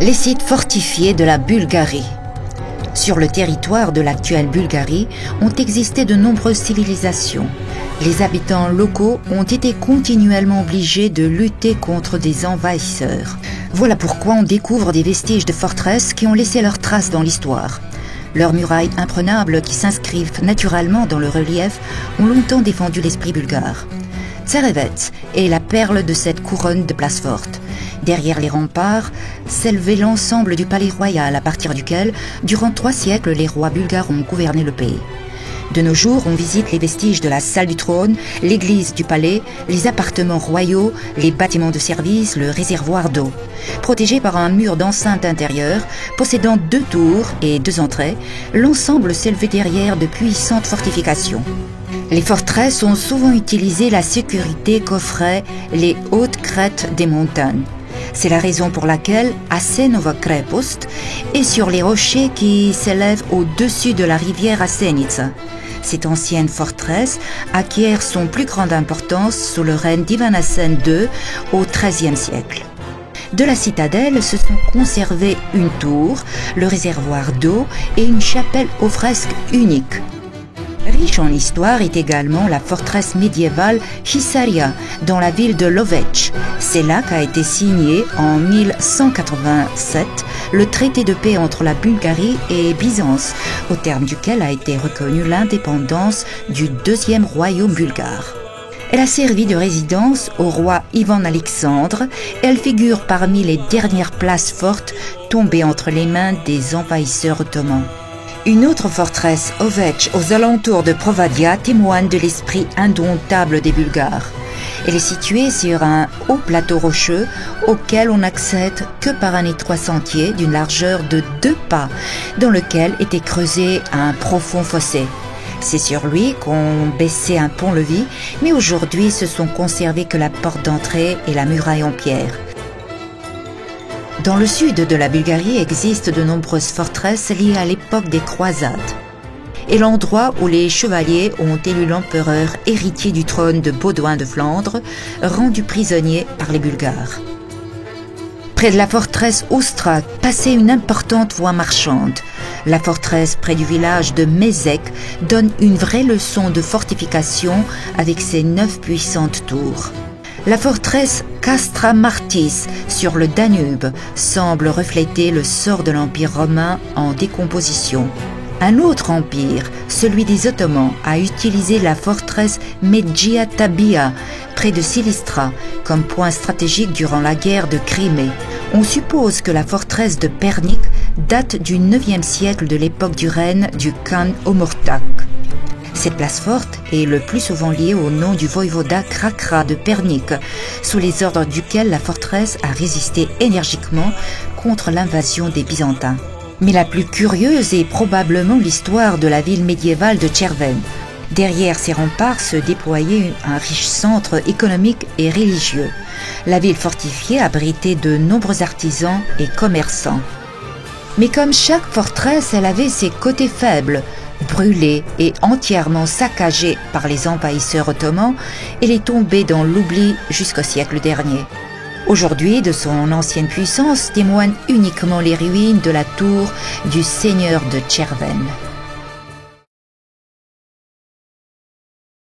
Les sites fortifiés de la Bulgarie. Sur le territoire de l'actuelle Bulgarie ont existé de nombreuses civilisations. Les habitants locaux ont été continuellement obligés de lutter contre des envahisseurs. Voilà pourquoi on découvre des vestiges de forteresses qui ont laissé leurs traces dans l'histoire. Leurs murailles imprenables qui s'inscrivent naturellement dans le relief ont longtemps défendu l'esprit bulgare. Tserevets est la perle de cette couronne de place forte. Derrière les remparts s'élevait l'ensemble du palais royal à partir duquel, durant 3 siècles, les rois bulgares ont gouverné le pays. De nos jours, on visite les vestiges de la salle du trône, l'église du palais, les appartements royaux, les bâtiments de service, le réservoir d'eau. Protégé par un mur d'enceinte intérieure, possédant 2 tours et 2 entrées, l'ensemble s'élevait derrière de puissantes fortifications. Les forteresses ont souvent utilisé la sécurité qu'offraient les hautes crêtes des montagnes. C'est la raison pour laquelle Asenova Krepost est sur les rochers qui s'élèvent au-dessus de la rivière Asenica. Cette ancienne forteresse acquiert son plus grande importance sous le règne d'Ivan Asen II au XIIIe siècle. De la citadelle se sont conservées une tour, le réservoir d'eau et une chapelle aux fresques uniques. Riche en histoire est également la forteresse médiévale Hisaria dans la ville de Lovech. C'est là qu'a été signé en 1187 le traité de paix entre la Bulgarie et Byzance, au terme duquel a été reconnue l'indépendance du 2e royaume bulgare. Elle a servi de résidence au roi Ivan Alexandre et elle figure parmi les dernières places fortes tombées entre les mains des envahisseurs ottomans. Une autre forteresse, Ovech, aux alentours de Provadia, témoigne de l'esprit indomptable des Bulgares. Elle est située sur un haut plateau rocheux auquel on n'accède que par un étroit sentier d'une largeur de 2 pas, dans lequel était creusé un profond fossé. C'est sur lui qu'on baissait un pont-levis, mais aujourd'hui se sont conservés que la porte d'entrée et la muraille en pierre. Dans le sud de la Bulgarie existent de nombreuses forteresses liées à l'époque des croisades et l'endroit où les chevaliers ont élu l'empereur héritier du trône de Baudouin de Flandre, rendu prisonnier par les Bulgares. Près de la forteresse Ostra passait une importante voie marchande. La forteresse près du village de Mezek donne une vraie leçon de fortification avec ses 9 puissantes tours. La forteresse Castra Martis sur le Danube semble refléter le sort de l'Empire romain en décomposition. Un autre empire, celui des Ottomans, a utilisé la forteresse Medjiatabia près de Silistra comme point stratégique durant la guerre de Crimée. On suppose que la forteresse de Pernik date du 9e siècle de l'époque du règne du Khan Omurtak. Cette place forte est le plus souvent liée au nom du voïvoda Krakra de Pernik, sous les ordres duquel la forteresse a résisté énergiquement contre l'invasion des Byzantins. Mais la plus curieuse est probablement l'histoire de la ville médiévale de Tcherven. Derrière ces remparts se déployait un riche centre économique et religieux. La ville fortifiée abritait de nombreux artisans et commerçants. Mais comme chaque forteresse, elle avait ses côtés faibles. Brûlée et entièrement saccagée par les envahisseurs ottomans, elle est tombée dans l'oubli jusqu'au siècle dernier. Aujourd'hui, de son ancienne puissance témoignent uniquement les ruines de la tour du seigneur de Tcherven.